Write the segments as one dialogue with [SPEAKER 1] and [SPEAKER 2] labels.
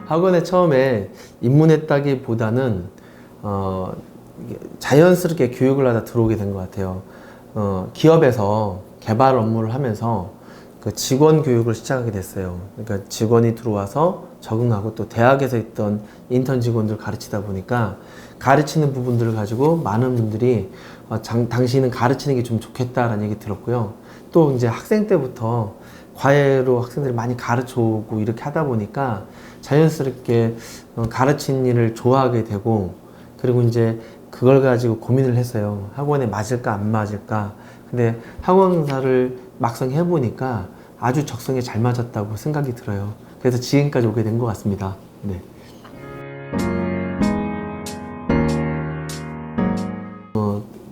[SPEAKER 1] 학원에 처음에 입문했다기보다는 자연스럽게 교육을 하다 들어오게 된 것 같아요. 기업에서 개발 업무를 하면서 그 직원 교육을 시작하게 됐어요. 그러니까 직원이 들어와서 적응하고 또 대학에서 있던 인턴 직원들 가르치다 보니까 가르치는 부분들을 가지고 많은 분들이 당신은 가르치는 게 좀 좋겠다라는 얘기 들었고요. 또 이제 학생 때부터 과외로 학생들을 많이 가르쳐 오고 이렇게 하다 보니까 자연스럽게 가르치는 일을 좋아하게 되고, 그리고 이제 그걸 가지고 고민을 했어요. 학원에 맞을까 안 맞을까. 근데 학원 강사를 막상 해보니까 아주 적성에 잘 맞았다고 생각이 들어요. 그래서 지금까지 오게 된 것 같습니다. 네.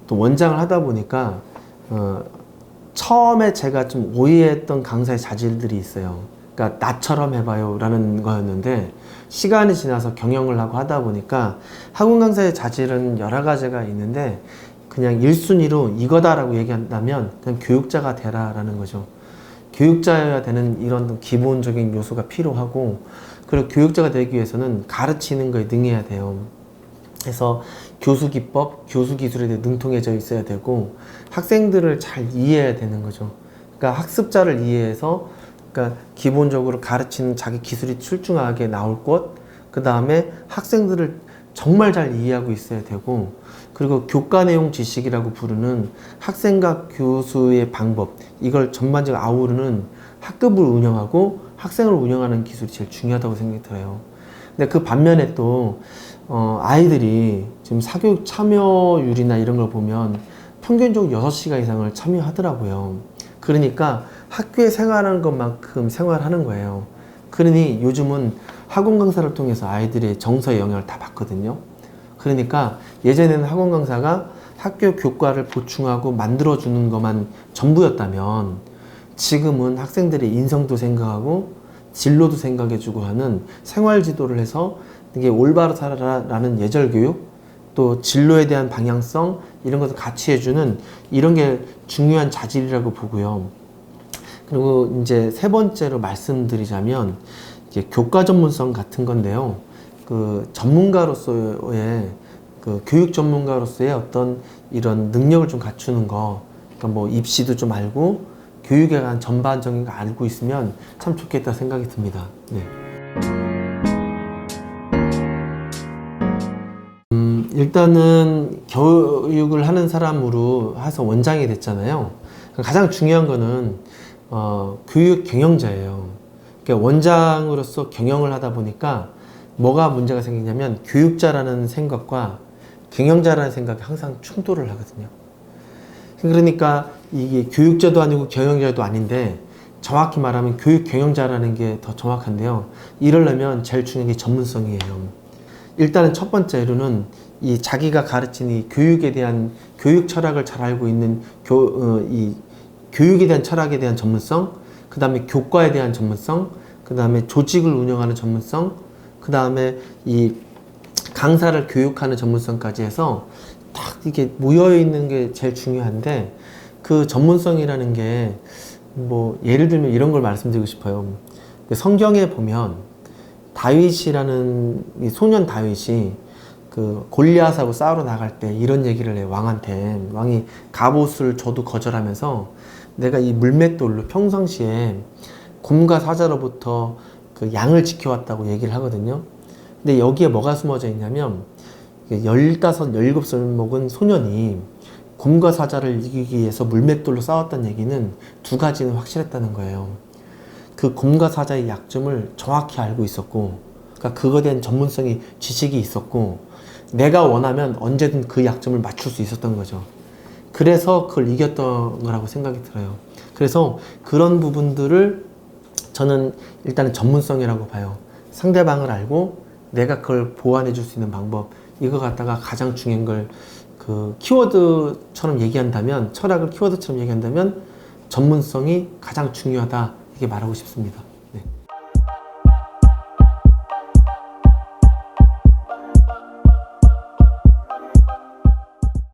[SPEAKER 1] 또 원장을 하다 보니까 처음에 제가 좀 오해했던 강사의 자질들이 있어요. 그러니까 나처럼 해봐요 라는 거였는데, 시간이 지나서 경영을 하고 하다 보니까 학원 강사의 자질은 여러 가지가 있는데 그냥 1순위로 이거다라고 얘기한다면 그냥 교육자가 되라 라는 거죠. 교육자여야 되는 이런 기본적인 요소가 필요하고, 그리고 교육자가 되기 위해서는 가르치는 거에 능해야 돼요. 그래서 교수 기법, 교수 기술에 대해 능통해져 있어야 되고, 학생들을 잘 이해해야 되는 거죠. 그러니까 학습자를 이해해서, 그러니까 기본적으로 가르치는 자기 기술이 출중하게 나올 것, 그 다음에 학생들을 정말 잘 이해하고 있어야 되고, 그리고 교과 내용 지식이라고 부르는 학생과 교수의 방법, 이걸 전반적으로 아우르는 학급을 운영하고 학생을 운영하는 기술이 제일 중요하다고 생각이 들어요. 근데 그 반면에 또 아이들이 지금 사교육 참여율이나 이런 걸 보면 평균적으로 6시간 이상을 참여하더라고요. 그러니까 학교에 생활하는 것만큼 생활하는 거예요. 그러니 요즘은 학원 강사를 통해서 아이들의 정서의 영향을 다 받거든요. 그러니까 예전에는 학원 강사가 학교 교과를 보충하고 만들어주는 것만 전부였다면, 지금은 학생들의 인성도 생각하고 진로도 생각해주고 하는 생활 지도를 해서 이게 올바로 살아라라는 예절 교육, 또 진로에 대한 방향성, 이런 것을 같이 해주는 이런 게 중요한 자질이라고 보고요. 그리고 이제 세 번째로 말씀드리자면 이제 교과 전문성 같은 건데요. 그 전문가로서의 그 교육 전문가로서의 어떤 이런 능력을 좀 갖추는 거, 그러니까 뭐 입시도 좀 알고 교육에 관한 전반적인 거 알고 있으면 참 좋겠다 생각이 듭니다. 네. 일단은 교육을 하는 사람으로 해서 원장이 됐잖아요. 가장 중요한 거는 교육 경영자예요. 그러니까 원장으로서 경영을 하다 보니까 뭐가 문제가 생기냐면 교육자라는 생각과 경영자라는 생각이 항상 충돌을 하거든요. 그러니까 이게 교육자도 아니고 경영자도 아닌데, 정확히 말하면 교육 경영자라는 게 더 정확한데요. 이러려면 제일 중요한 게 전문성이에요. 일단은 첫 번째로는 이 자기가 가르치는 이 교육에 대한 교육 철학을 잘 알고 있는 이 교육에 대한 철학에 대한 전문성, 그 다음에 교과에 대한 전문성, 그 다음에 조직을 운영하는 전문성, 그 다음에 이 강사를 교육하는 전문성까지 해서 딱 이게 모여 있는 게 제일 중요한데, 그 전문성이라는 게 뭐 예를 들면 이런 걸 말씀드리고 싶어요. 성경에 보면 다윗이라는 이 소년 다윗이 그 골리앗하고 싸우러 나갈 때 이런 얘기를 해요. 왕한테. 왕이 갑옷을 줘도 거절하면서 내가 이 물맷돌로 평상시에 곰과 사자로부터 그 양을 지켜왔다고 얘기를 하거든요. 근데 여기에 뭐가 숨어져 있냐면 15, 17살 먹은 소년이 곰과 사자를 이기기 위해서 물맷돌로 싸웠다는 얘기는 두 가지는 확실했다는 거예요. 그 곰과 사자의 약점을 정확히 알고 있었고, 그러니까 그거에 대한 전문성이 지식이 있었고, 내가 원하면 언제든 그 약점을 맞출 수 있었던 거죠. 그래서 그걸 이겼던 거라고 생각이 들어요. 그래서 그런 부분들을 저는 일단은 전문성이라고 봐요. 상대방을 알고 내가 그걸 보완해 줄 수 있는 방법, 이거 갖다가 가장 중요한 걸 그 키워드처럼 얘기한다면, 철학을 키워드처럼 얘기한다면 전문성이 가장 중요하다, 이렇게 말하고 싶습니다.